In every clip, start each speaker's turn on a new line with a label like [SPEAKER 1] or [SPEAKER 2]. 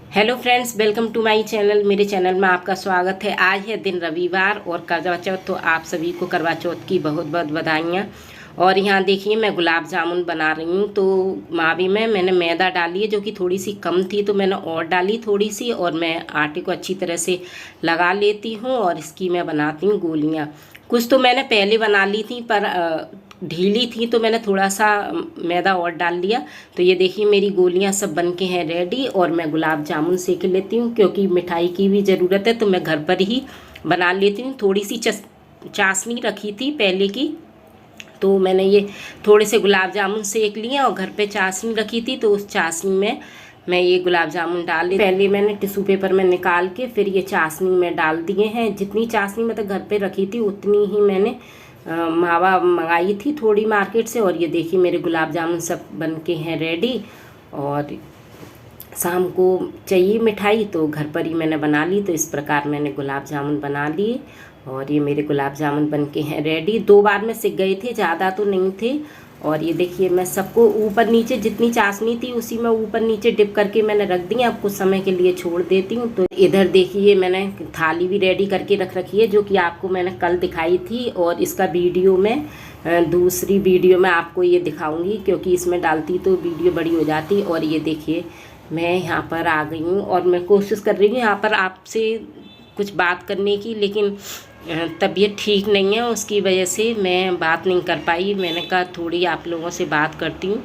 [SPEAKER 1] Hello friends, welcome to my channel. मेरे channel में आपका स्वागत है। आज है दिन रविवार और करवा चौथ, तो आप सभी को करवा चौथ की बहुत बहुत बधाइयाँ। और यहाँ देखिए मैं गुलाब जामुन बना रही हूँ। तो मावी में मैंने मैदा डाली है जो कि थोड़ी सी कम थी, तो मैंने और डाली थोड़ी सी, और मैं आटे को अच्छी तरह से लगा लेती हूँ और इसकी मैं बनाती हूँ गोलियाँ। कुछ तो मैंने पहले बना ली थी पर ढीली थी, तो मैंने थोड़ा सा मैदा और डाल लिया। तो ये देखिए मेरी गोलियां सब बनके हैं रेडी, और मैं गुलाब जामुन सेक लेती हूँ क्योंकि मिठाई की भी ज़रूरत है, तो मैं घर पर ही बना लेती हूँ। थोड़ी सी चाशनी रखी थी पहले की, तो मैंने ये थोड़े से गुलाब जामुन सेक लिए, और घर पे चाशनी रखी थी तो उस चाशनी में मैं ये गुलाब जामुन डाल ली। पहले मैंने टिश्यू पेपर में निकाल के फिर ये चाशनी में डाल दिए हैं। जितनी चाशनी मतलब घर पे रखी थी उतनी ही मैंने मावा मंगाई थी थोड़ी मार्केट से। और ये देखिए मेरे गुलाब जामुन सब बन के हैं रेडी। और शाम को चाहिए मिठाई तो घर पर ही मैंने बना ली। तो इस प्रकार मैंने गुलाब जामुन बना लिए, और ये मेरे गुलाब जामुन बन के हैं रेडी। 2 बार में सिक गए थे, ज़्यादा तो नहीं थे। और ये देखिए मैं सबको ऊपर नीचे जितनी चाशनी थी उसी में ऊपर नीचे डिप करके मैंने रख दी। अब कुछ समय के लिए छोड़ देती हूँ। तो इधर देखिए मैंने थाली भी रेडी करके रख रखी है जो कि आपको मैंने कल दिखाई थी, और इसका वीडियो में दूसरी वीडियो में आपको ये दिखाऊंगी क्योंकि इसमें डालती तो वीडियो बड़ी हो जाती। और ये देखिए मैं यहाँ पर आ गई हूँ और मैं कोशिश कर रही हूँ यहाँ पर आपसे कुछ बात करने की, लेकिन तबीयत ठीक नहीं है, उसकी वजह से मैं बात नहीं कर पाई। मैंने कहा थोड़ी आप लोगों से बात करती हूँ।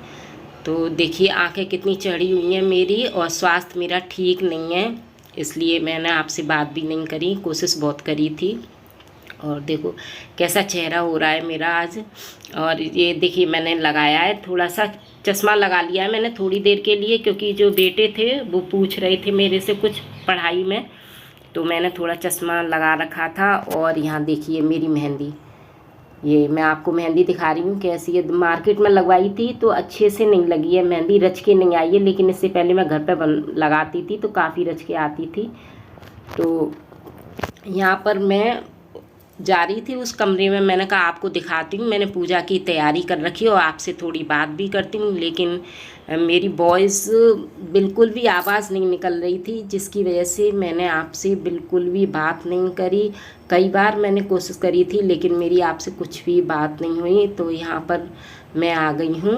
[SPEAKER 1] तो देखिए आंखें कितनी चढ़ी हुई हैं मेरी, और स्वास्थ्य मेरा ठीक नहीं है, इसलिए मैंने आपसे बात भी नहीं करी। कोशिश बहुत करी थी। और देखो कैसा चेहरा हो रहा है मेरा आज। और ये देखिए मैंने लगाया है थोड़ा सा चश्मा लगा लिया है मैंने थोड़ी देर के लिए, क्योंकि जो बेटे थे वो पूछ रहे थे मेरे से कुछ पढ़ाई में, तो मैंने थोड़ा चश्मा लगा रखा था। और यहाँ देखिए मेरी मेहंदी, ये मैं आपको मेहंदी दिखा रही हूँ कैसी है। मार्केट में लगवाई थी तो अच्छे से नहीं लगी है मेहंदी, रच के नहीं आई है, लेकिन इससे पहले मैं घर पे लगाती थी तो काफ़ी रच के आती थी। तो यहाँ पर मैं जा रही थी उस कमरे में, मैंने कहा आपको दिखाती हूँ। मैंने पूजा की तैयारी कर रखी है और आपसे थोड़ी बात भी करती हूँ, लेकिन मेरी वॉइस बिल्कुल भी आवाज़ नहीं निकल रही थी, जिसकी वजह से मैंने आपसे बिल्कुल भी बात नहीं करी। कई बार मैंने कोशिश करी थी लेकिन मेरी आपसे कुछ भी बात नहीं हुई। तो यहाँ पर मैं आ गई हूँ।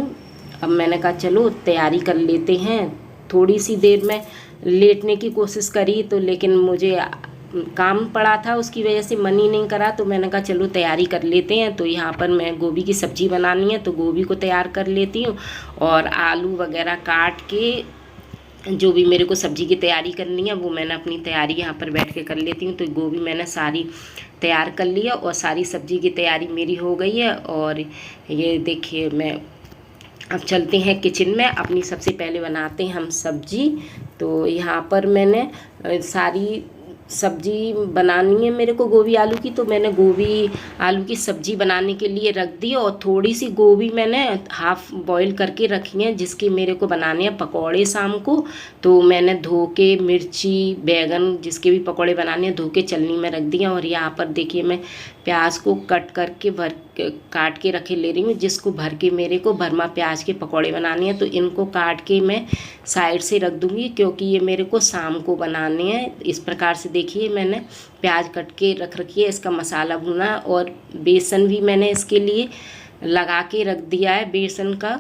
[SPEAKER 1] अब मैंने कहा चलो तैयारी कर लेते हैं। थोड़ी सी देर में लेटने की कोशिश करी तो लेकिन मुझे काम पड़ा था, उसकी वजह से मन ही नहीं करा। तो मैंने कहा चलो तैयारी कर लेते हैं। तो यहाँ पर मैं गोभी की सब्ज़ी बनानी है तो गोभी को तैयार कर लेती हूँ, और आलू वगैरह काट के जो भी मेरे को सब्ज़ी की तैयारी करनी है वो मैंने अपनी तैयारी यहाँ पर बैठ के कर लेती हूँ। तो गोभी मैंने सारी तैयार कर लिया और सारी सब्ज़ी की तैयारी मेरी हो गई है। और ये देखिए मैं अब चलते हैं किचन में, अपनी सबसे पहले बनाते हैं हम सब्ज़ी। तो यहाँ पर मैंने सारी सब्जी बनानी है मेरे को गोभी आलू की, तो मैंने गोभी आलू की सब्ज़ी बनाने के लिए रख दी। और थोड़ी सी गोभी मैंने हाफ़ बॉईल करके रखी है जिसके मेरे को बनाने हैं पकौड़े शाम को। तो मैंने धो के मिर्ची बैगन जिसके भी पकौड़े बनाने हैं धो के चलनी में रख दिया। और यहाँ पर देखिए मैं प्याज को कट करके काट के रखे ले रही हूँ, जिसको भर के मेरे को भरमा प्याज के पकौड़े बनाने हैं। तो इनको काट के मैं साइड से रख दूँगी क्योंकि ये मेरे को शाम को बनाने हैं। इस प्रकार से देखिए मैंने प्याज कट के रख रखी है। इसका मसाला भुना, और बेसन भी मैंने इसके लिए लगा के रख दिया है, बेसन का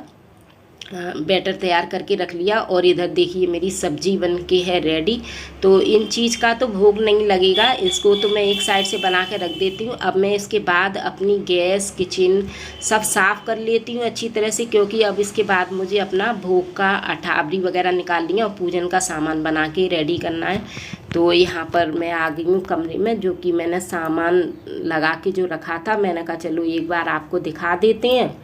[SPEAKER 1] बैटर तैयार करके रख लिया। और इधर देखिए मेरी सब्जी बन के है रेडी। तो इन चीज़ का तो भोग नहीं लगेगा, इसको तो मैं एक साइड से बना के रख देती हूँ। अब मैं इसके बाद अपनी गैस किचन सब साफ़ कर लेती हूँ अच्छी तरह से, क्योंकि अब इसके बाद मुझे अपना भोग का अठावरी वगैरह निकालनी है और पूजन का सामान बना के रेडी करना है। तो यहाँ पर मैं आ गई हूँ कमरे में, जो कि मैंने सामान लगा के जो रखा था। मैंने कहा चलो एक बार आपको दिखा देते हैं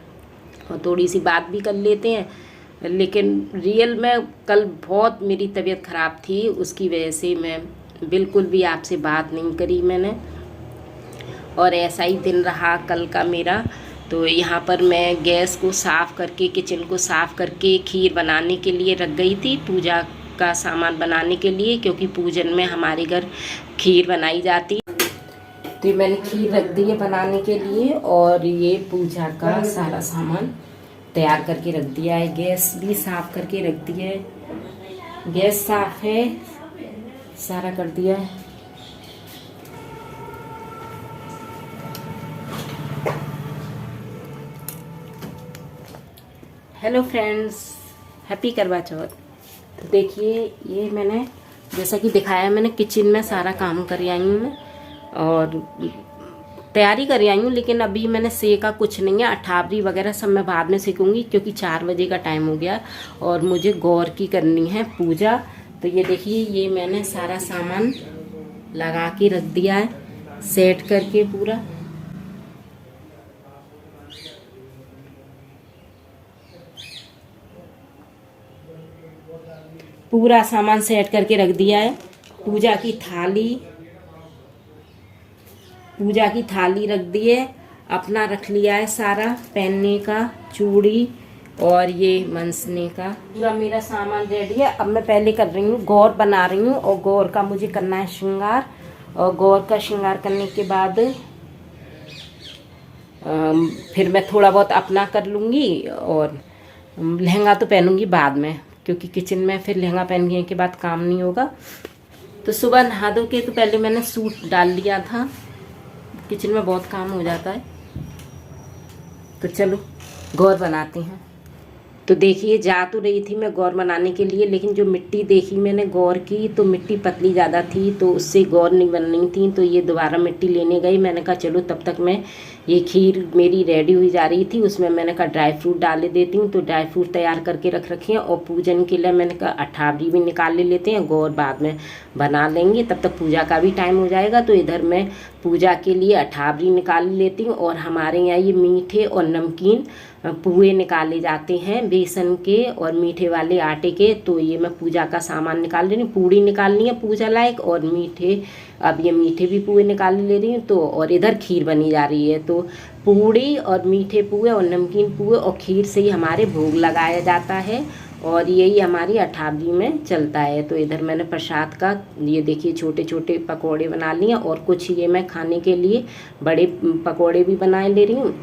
[SPEAKER 1] और थोड़ी सी बात भी कर लेते हैं। लेकिन रियल में कल बहुत मेरी तबीयत ख़राब थी, उसकी वजह से मैं बिल्कुल भी आपसे बात नहीं करी मैंने, और ऐसा ही दिन रहा कल का मेरा। तो यहाँ पर मैं गैस को साफ़ करके किचन को साफ़ करके खीर बनाने के लिए रख गई थी, पूजा का सामान बनाने के लिए, क्योंकि पूजन में हमारे घर खीर बनाई जाती। तो ये मैंने खीर रख दी है बनाने के लिए, और ये पूजा का सारा सामान तैयार करके रख दिया है। गैस भी साफ़ करके रख दी है, गैस साफ़ है। सारा कर दिया है। हेलो फ्रेंड्स, हैप्पी करवा चौथ। तो देखिए ये मैंने जैसा कि दिखाया, मैंने किचन में सारा काम कर आई हूँ मैं और तैयारी कर आई हूँ, लेकिन अभी मैंने सेका कुछ नहीं है। अठावरी वगैरह सब मैं बाद में सेकूंगी क्योंकि 4 बजे का टाइम हो गया और मुझे गौर की करनी है पूजा। तो ये देखिए ये मैंने सारा सामान लगा के रख दिया है, सेट करके पूरा सामान सेट करके रख दिया है। पूजा की थाली रख दी है, अपना रख लिया है सारा पहनने का चूड़ी और ये मनसने का। पूरा मेरा सामान रेडी है। अब मैं पहले कर रही हूँ, गौर बना रही हूँ और गौर का मुझे करना है श्रृंगार। और गौर का श्रृंगार करने के बाद फिर मैं थोड़ा बहुत अपना कर लूँगी और लहंगा तो पहनूंगी बाद में, क्योंकि किचन में फिर लहंगा पहनने के बाद काम नहीं होगा। तो सुबह नहा धो के तो पहले मैंने सूट डाल लिया था, किचन में बहुत काम हो जाता है। तो चलो गौर बनाते हैं। तो देखिए जा तो रही थी मैं गौर बनाने के लिए, लेकिन जो मिट्टी देखी मैंने गौर की तो मिट्टी पतली ज़्यादा थी, तो उससे गौर नहीं बननी थी। तो ये दोबारा मिट्टी लेने गई। मैंने कहा चलो तब तक मैं ये खीर मेरी रेडी हुई जा रही थी, उसमें मैंने कहा ड्राई फ्रूट डाल देती हूँ। तो ड्राई फ्रूट तैयार करके रख रखे हैं और पूजन के लिए मैंने कहा अठावरी भी निकाल लेते हैं, गौर बाद में बना लेंगे, तब तक पूजा का भी टाइम हो जाएगा। तो इधर मैं पूजा के लिए अठावरी निकाल लेती हूँ। और हमारे यहाँ ये मीठे और नमकीन पुए निकाले जाते हैं, बेसन के और मीठे वाले आटे के। तो ये मैं पूजा का सामान निकाल रही हूँ, पूड़ी निकालनी है पूजा लायक और मीठे, अब ये मीठे भी पुए निकाल ले रही हूँ। तो और इधर खीर बनी जा रही है। तो पूड़ी और मीठे पुए और नमकीन पुए और खीर से ही हमारे भोग लगाया जाता है और यही हमारी अठावरी में चलता है। तो इधर मैंने प्रसाद का ये देखिए छोटे छोटे पकोड़े बना लिए और कुछ ये मैं खाने के लिए बड़े पकोड़े भी बना ले रही हूँ।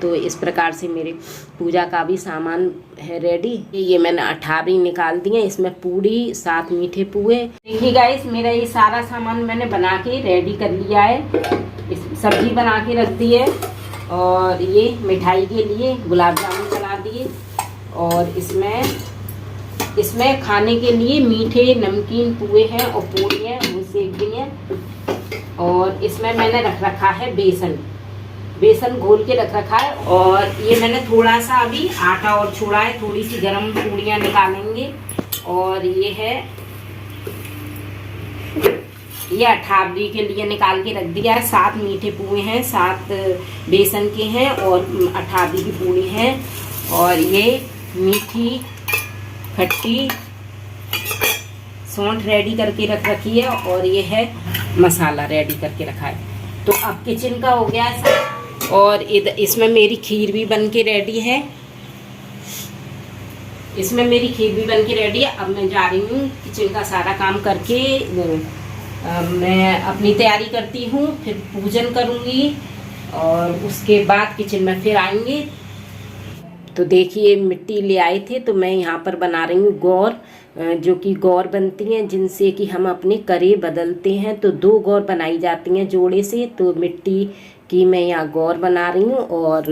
[SPEAKER 1] तो इस प्रकार से मेरे पूजा का भी सामान है रेडी। ये मैंने अठावरी निकाल दी है, इसमें पूड़ी 7 मीठे पुए। देखिए गाइस मेरा ये सारा सामान मैंने बना के रेडी कर लिया है। सब्जी बना के रख दी है और ये मिठाई के लिए गुलाब जामुन बना दिए और इसमें खाने के लिए मीठे नमकीन पुए हैं और पूड़ी हैं वो सेक दी हैं। और इसमें मैंने रख रखा है बेसन घोल के रख रखा है। और ये मैंने थोड़ा सा अभी आटा और छोड़ा है, थोड़ी सी गरम पूड़ियाँ निकालेंगे। और ये अठावरी के लिए निकाल के रख दिया है। 7 मीठे पुए हैं, 7 बेसन के हैं और अठावरी की पूड़ी है। और ये मीठी खट्टी सौंठ रेडी करके रख रखी है और ये है मसाला रेडी करके रखा है। तो अब किचन का हो गया है और इसमें मेरी खीर भी बन के रेडी है। अब मैं जा रही हूँ किचन का सारा काम करके, मैं अपनी तैयारी करती हूँ, फिर पूजन करूँगी और उसके बाद किचन में फिर आएंगे। तो देखिए मिट्टी ले आए थे तो मैं यहाँ पर बना रही हूँ गौर, जो कि गौर बनती हैं जिनसे कि हम अपने करे बदलते हैं। तो 2 गौर बनाई जाती हैं जोड़े से। तो मिट्टी की मैं यहाँ गौर बना रही हूँ और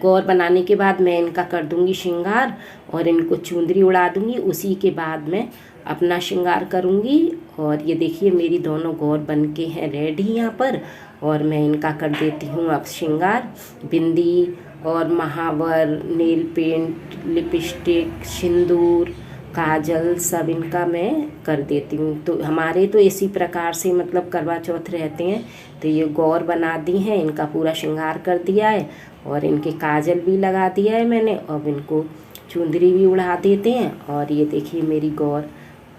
[SPEAKER 1] गौर बनाने के बाद मैं इनका कर दूँगी श्रृंगार और इनको चुंदरी उड़ा दूँगी। उसी के बाद मैं अपना श्रृंगार करूँगी। और ये देखिए मेरी दोनों गौर बन के हैं रेडी यहाँ पर और मैं इनका कर देती हूँ अब श्रृंगार। बिंदी और महावर, नेल पेंट, लिपस्टिक, सिंदूर, काजल सब इनका मैं कर देती हूँ। तो हमारे तो इसी प्रकार से मतलब करवा चौथ रहते हैं। तो ये गौर बना दी हैं, इनका पूरा श्रृंगार कर दिया है और इनके काजल भी लगा दिया है मैंने। अब इनको चुंदरी भी उड़ा देते हैं और ये देखिए मेरी गौर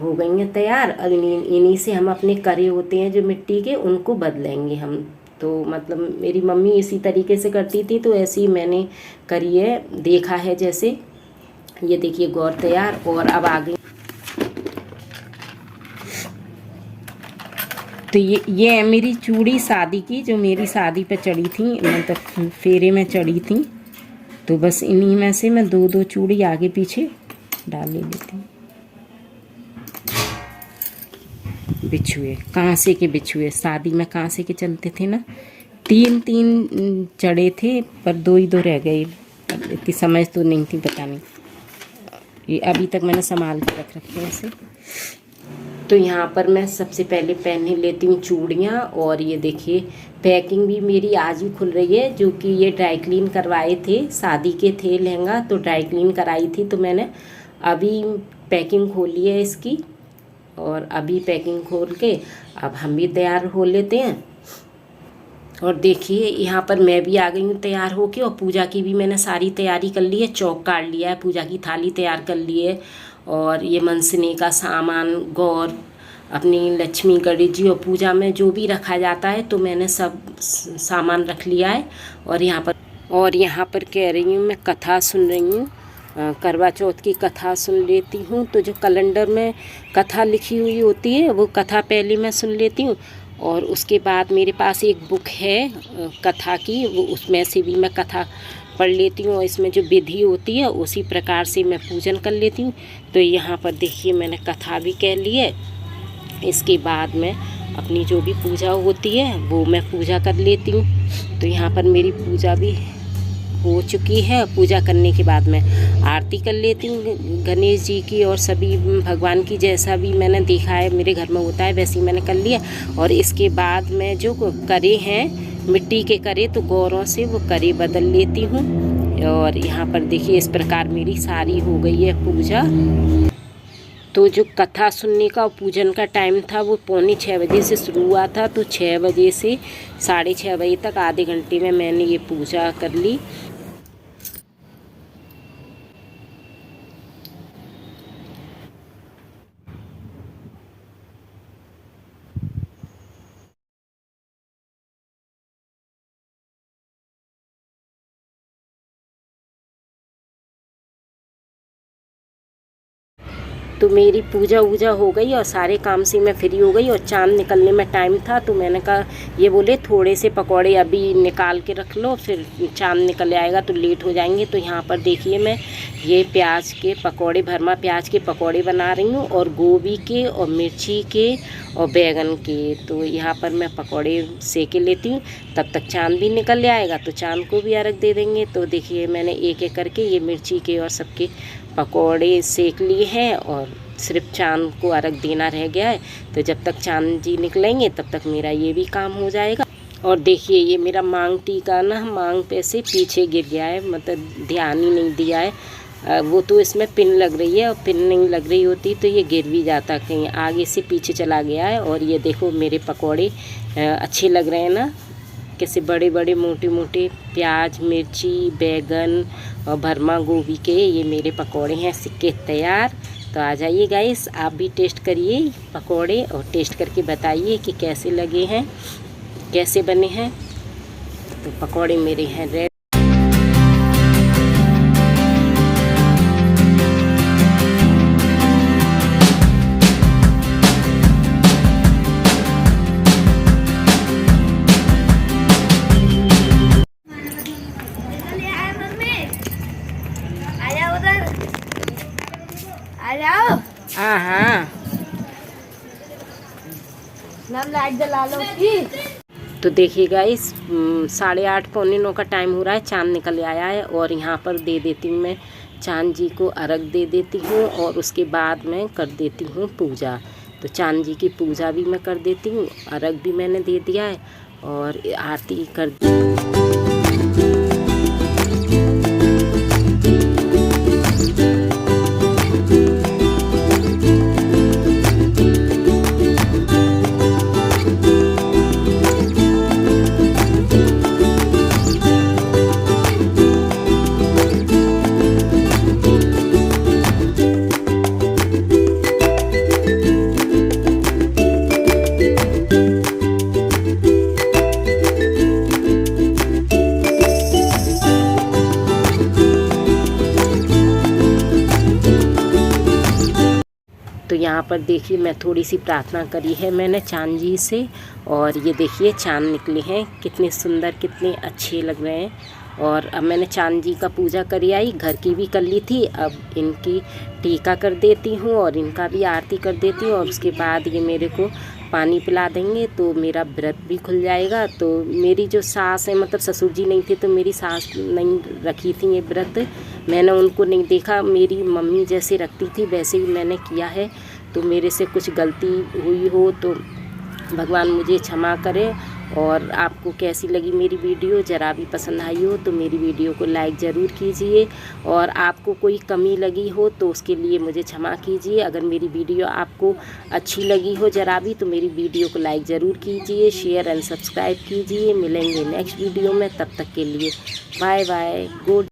[SPEAKER 1] हो गई हैं तैयार। अब इन्हीं से हम अपने करे होते हैं जो मिट्टी के, उनको बदलेंगे हम। तो मतलब मेरी मम्मी इसी तरीके से करती थी तो ऐसे ही मैंने करी है, देखा है जैसे। ये देखिए गौर तैयार। और अब आगे तो ये है मेरी चूड़ी शादी की, जो मेरी शादी पे चढ़ी थी, मतलब फेरे में चढ़ी थी। तो बस इन्हीं में से मैं 2-2 चूड़ी आगे पीछे डाल लेती हूँ। बिछुए, कांसे के बिछुए। शादी में कांसे के चलते थे ना, 3 चढ़े थे पर 2 ही 2 रह गए। इतनी समझ तो नहीं थी, पता नहीं। ये अभी तक मैंने संभाल के रख रखे हैं ऐसे। तो यहाँ पर मैं सबसे पहले पहन लेती हूँ चूड़ियाँ। और ये देखिए पैकिंग भी मेरी आज ही खुल रही है, जो कि ये ड्राई क्लीन करवाए थे, शादी के थे लहंगा, तो ड्राई क्लीन कराई थी। तो मैंने अभी पैकिंग खोली है इसकी, और अभी पैकिंग खोल के अब हम भी तैयार हो लेते हैं। और देखिए यहाँ पर मैं भी आ गई हूँ तैयार होके, और पूजा की भी मैंने सारी तैयारी कर ली है। चौक काट लिया है, पूजा की थाली तैयार कर ली है, और ये मनसने का सामान, गौर, अपनी लक्ष्मी, गणेश जी और पूजा में जो भी रखा जाता है, तो मैंने सब सामान रख लिया है। और यहाँ पर कह रही हूँ, मैं कथा सुन रही हूँ, करवा चौथ की कथा सुन लेती हूँ। तो जो कैलेंडर में कथा लिखी हुई होती है, वो कथा पहले मैं सुन लेती हूँ, और उसके बाद मेरे पास एक बुक है कथा की, वो उसमें से भी मैं कथा पढ़ लेती हूँ, और इसमें जो विधि होती है उसी प्रकार से मैं पूजन कर लेती हूँ। तो यहाँ पर देखिए मैंने कथा भी कह ली है। इसके बाद में अपनी जो भी पूजा होती है वो मैं पूजा कर लेती हूँ। तो यहाँ पर मेरी पूजा भी हो चुकी है। पूजा करने के बाद मैं आरती कर लेती हूँ गणेश जी की और सभी भगवान की, जैसा भी मैंने देखा है मेरे घर में होता है वैसे ही मैंने कर लिया। और इसके बाद मैं जो करे हैं मिट्टी के करे, तो गौरों से वो करे बदल लेती हूँ। और यहाँ पर देखिए इस प्रकार मेरी सारी हो गई है पूजा। तो जो कथा सुनने का और पूजन का टाइम था वो 5:45 बजे से शुरू हुआ था, तो 6 बजे से 6:30 बजे तक आधे घंटे में मैंने ये पूजा कर ली। तो मेरी पूजा वूजा हो गई और सारे काम से मैं फ्री हो गई, और चाँद निकलने में टाइम था, तो मैंने कहा ये बोले थोड़े से पकौड़े अभी निकाल के रख लो, फिर चाँद निकल आएगा तो लेट हो जाएंगे। तो यहाँ पर देखिए मैं ये प्याज के पकौड़े, भरमा प्याज के पकौड़े बना रही हूँ, और गोभी के और मिर्ची के और बैगन के। तो यहाँ पर मैं पकौड़े सेके लेती हूँ, तब तक चाँद भी निकल आएगा, तो चाँद को भी अर्घ दे देंगे। तो देखिए मैंने एक एक करके ये मिर्ची के और सबके पकौड़े सेक लिए हैं, और सिर्फ चाँद को अर्घ देना रह गया है। तो जब तक चाँद जी निकलेंगे तब तक मेरा ये भी काम हो जाएगा। और देखिए ये मेरा मांग टीका ना, मांग पे से पीछे गिर गया है, मतलब ध्यान ही नहीं दिया है। वो तो इसमें पिन लग रही है, और पिन नहीं लग रही होती तो ये गिर भी जाता, कहीं आगे से पीछे चला गया है। और ये देखो मेरे पकौड़े अच्छे लग रहे हैं ना, कैसे बड़े बड़े मोटे मोटे प्याज, मिर्ची, बैगन और भरमा गोभी के ये मेरे पकौड़े हैं सिक्के तैयार। तो आ जाइए गाइस, आप भी टेस्ट करिए पकौड़े, और टेस्ट करके बताइए कि कैसे लगे हैं, कैसे बने हैं। तो पकौड़े मेरे हैं रेडी। हाँ हाँ,
[SPEAKER 2] लाइट जला लो उसकी।
[SPEAKER 1] तो देखिए गाइस 8:30 पौने 9 का टाइम हो रहा है, चाँद निकल आया है। और यहाँ पर दे देती हूँ मैं चाँद जी को अर्घ दे देती हूँ, और उसके बाद मैं कर देती हूँ पूजा। तो चाँद जी की पूजा भी मैं कर देती हूँ, अर्घ भी मैंने दे दिया है, और आरती कर तो यहाँ पर देखिए मैं थोड़ी सी प्रार्थना करी है मैंने चाँद जी से, और ये देखिए चाँद निकले हैं, कितने सुंदर, कितने अच्छे लग रहे हैं। और अब मैंने चाँद जी का पूजा करी आई, घर की भी कर ली थी, अब इनकी टीका कर देती हूँ और इनका भी आरती कर देती हूँ। और उसके बाद ये मेरे को पानी पिला देंगे तो मेरा व्रत भी खुल जाएगा। तो मेरी जो सास है, मतलब ससुर जी नहीं थे तो मेरी सास नहीं रखी थी ये व्रत, मैंने उनको नहीं देखा, मेरी मम्मी जैसे रखती थी वैसे ही मैंने किया है। तो मेरे से कुछ गलती हुई हो तो भगवान मुझे क्षमा करे। और आपको कैसी लगी मेरी वीडियो, ज़रा भी पसंद आई हो तो मेरी वीडियो को लाइक ज़रूर कीजिए, और आपको कोई कमी लगी हो तो उसके लिए मुझे क्षमा कीजिए। अगर मेरी वीडियो आपको अच्छी लगी हो ज़रा भी तो मेरी वीडियो को लाइक ज़रूर कीजिए, शेयर एंड सब्सक्राइब कीजिए। मिलेंगे नेक्स्ट वीडियो में, तब तक के लिए बाय बाय, गुड।